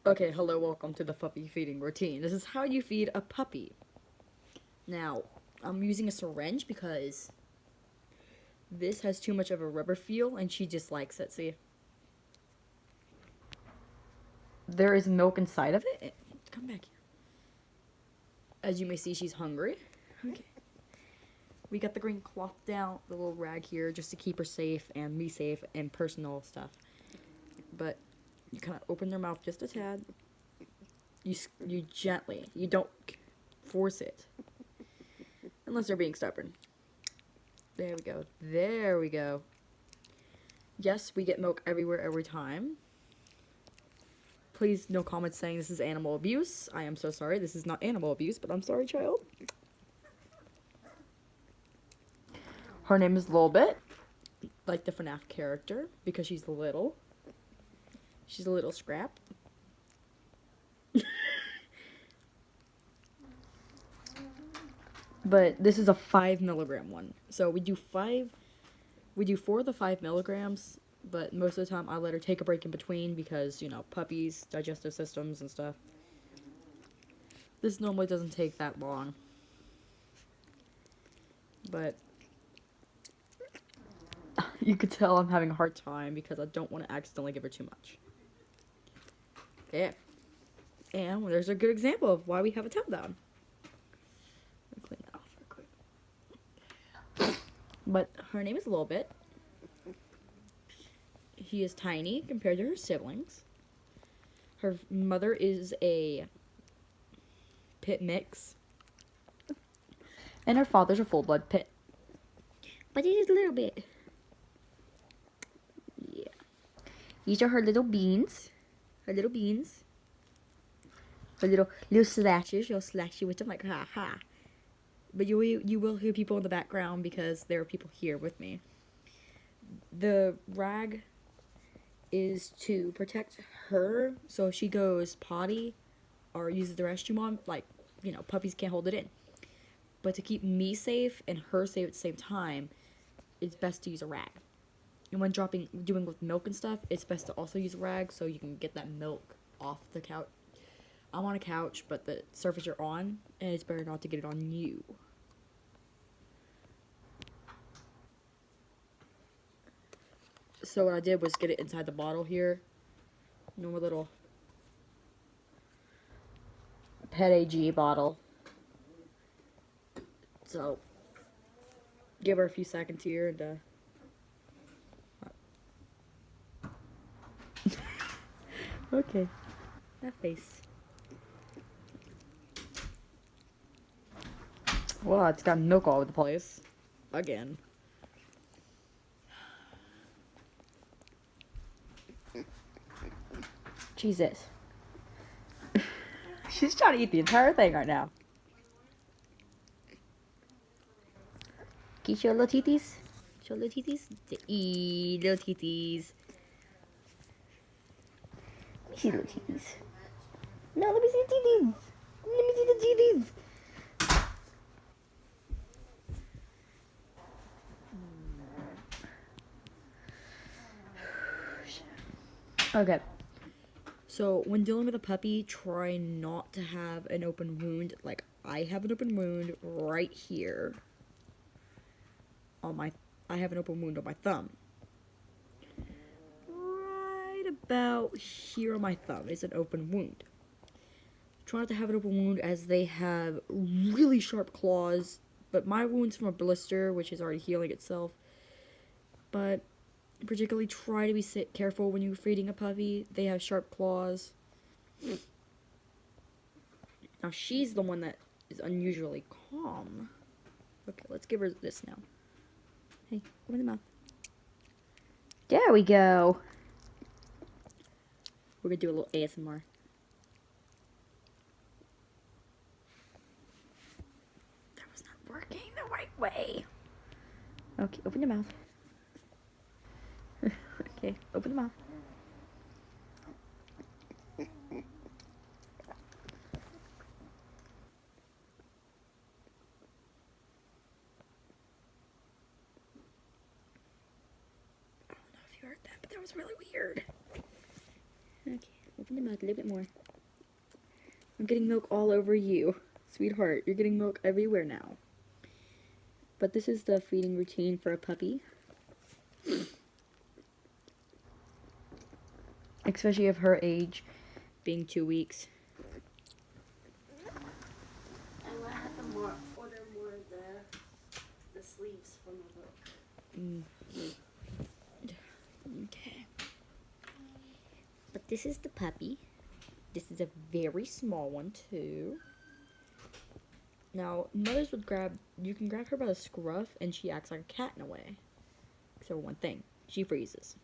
Okay, hello, welcome to the puppy feeding routine. This is how you feed a puppy. Now, I'm using a syringe because this has too much of a rubber feel and she just likes it. See? There is milk inside of it. Come back here. As you may see, she's hungry. Okay. We got the green cloth down, the little rag here, just to keep her safe and me safe and personal stuff. But you kind of open their mouth just a tad. You gently. You don't force it. Unless they're being stubborn. There we go. There we go. Yes, we get milk everywhere every time. Please, no comments saying this is animal abuse. I am so sorry. This is not animal abuse, but I'm sorry, child. Her name is lolbit, like the FNAF character, because she's little. She's a little scrap. But this is a 5 milligram one. So we do 4 of the 5 milligrams, but most of the time I let her take a break in between because, you know, puppies, digestive systems and stuff. This normally doesn't take that long. But you could tell I'm having a hard time because I don't want to accidentally give her too much. Yeah. And there's a good example of why we have a tail down. Clean that off real quick. But her name is lolbit. She is tiny compared to her siblings. Her mother is a pit mix. And her father's a full-blood pit. But he is a little bit. Yeah. These are her little beans. Her little beans. Her little slashes. She'll slash you with them like ha ha. But you will hear people in the background because there are people here with me. The rag is to protect her, so if she goes potty or uses the restroom on, like, you know, puppies can't hold it in. But to keep me safe and her safe at the same time, it's best to use a rag. And when doing with milk and stuff, it's best to also use a rag so you can get that milk off the couch. I'm on a couch, but the surface you're on, and it's better not to get it on you. So what I did was get it inside the bottle here. Normal little Pet AG bottle. So, give her a few seconds here and, okay. That face. Well, it's got milk all over the place. Again. Jesus. She's trying to eat the entire thing right now. Can you show little teethies? Show little teethies? Eee, little teethies. Let me see little teethies. No, let me see the teethies. Let me see the teethies. Okay. So, when dealing with a puppy, try not to have an open wound. Like, I have an open wound right here. I have an open wound on my thumb. Right about here on my thumb is an open wound. Try not to have an open wound as they have really sharp claws. But my wound's from a blister, which is already healing itself. But particularly try to be careful when you're feeding a puppy. They have sharp claws. Now she's the one that is unusually calm. Okay, let's give her this now. Hey, open the mouth. There we go. We're gonna do a little ASMR. That was not working the right way. Okay, open your mouth. Okay, open the mouth. I don't know if you heard that, but that was really weird. Okay, Open the mouth a little bit more. I'm getting milk all over you. Sweetheart, you're getting milk everywhere now. But this is the feeding routine for a puppy. Especially of her age, being 2 weeks. And I have to order more of the sleeves from the book. Okay. But this is the puppy. This is a very small one too. Now, mothers would you can grab her by the scruff and she acts like a cat in a way. Except for one thing, she freezes.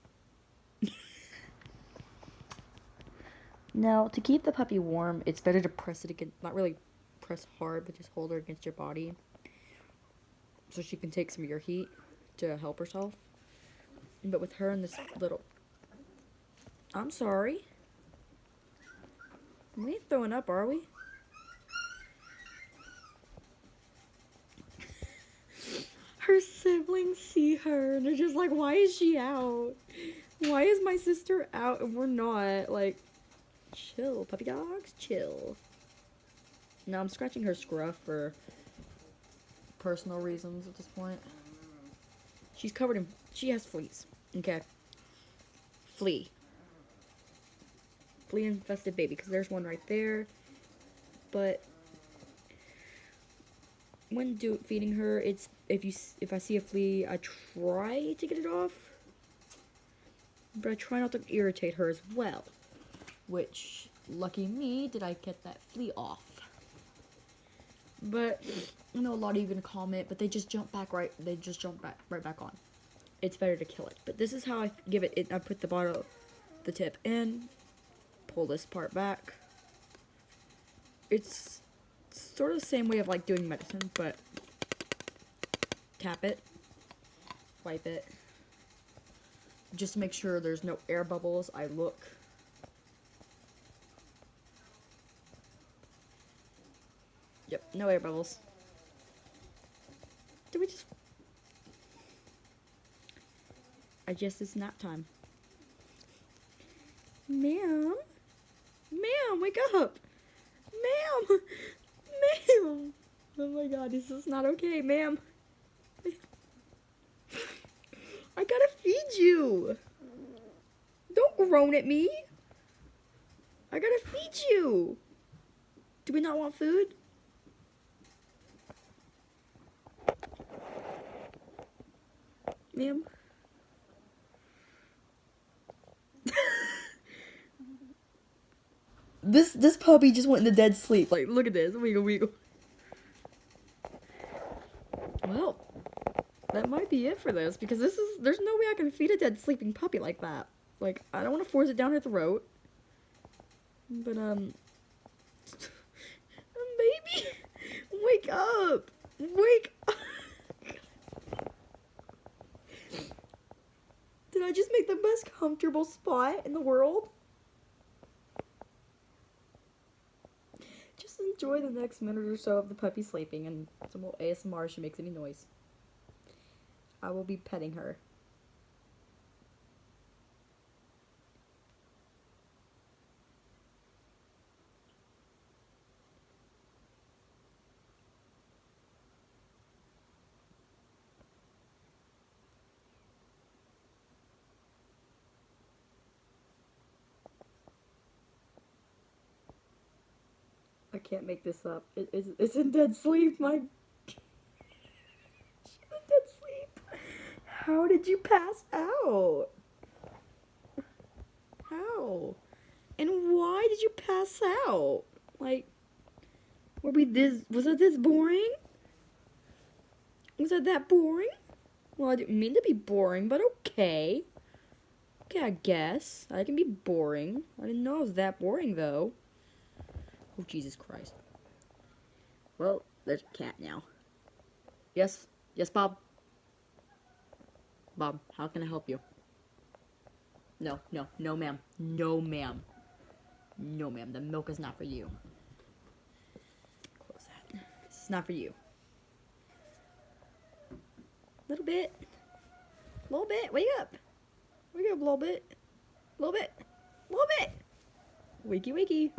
Now, to keep the puppy warm, it's better to press it against, not really press hard, but just hold her against your body. So she can take some of your heat to help herself. But with her and this little... I'm sorry. We ain't throwing up, are we? Her siblings see her and they're just like, why is she out? Why is my sister out and we're not? Like, chill, puppy dogs, chill. Now I'm scratching her scruff for personal reasons at this point. She's covered in, she has fleas. Okay. Flea infested baby, because there's one right there. But when feeding her, it's if I see a flea, I try to get it off, but I try not to irritate her as well. Which, lucky me, did I get that flea off. But I know a lot of you are gonna comment, but they just jump back right back on. It's better to kill it. But this is how I give it. I put the tip in, pull this part back. It's sort of the same way of like doing medicine, but tap it, wipe it, just to make sure there's no air bubbles. I look. Yep, no air bubbles. Did we just... I guess it's nap time. Ma'am? Ma'am, wake up! Ma'am! Ma'am! Oh my god, this is not okay, ma'am. I gotta feed you! Don't groan at me! I gotta feed you! Do we not want food? Ma'am? This puppy just went into dead sleep. Like, look at this. Wiggle, wiggle. Well, that might be it for this, because there's no way I can feed a dead sleeping puppy like that. Like, I don't want to force it down her throat. But, baby, wake up! Wake up! Did I just make the best comfortable spot in the world? Just enjoy the next minute or so of the puppy sleeping and some little ASMR if she makes any noise. I will be petting her. I can't make this up. It's in dead sleep. She's in dead sleep. How did you pass out? How? And why did you pass out? Like, was it this boring? Was it that boring? Well, I didn't mean to be boring, but okay. Okay, I guess. I can be boring. I didn't know it was that boring, though. Oh, Jesus Christ. Well, there's a cat now. Yes? Yes, Bob? Bob, how can I help you? No, ma'am. No, ma'am. No, ma'am. The milk is not for you. Close that. This is not for you. Little bit. Little bit. Wake up. Wake up, little bit. Little bit. Little bit. Wakey wakey.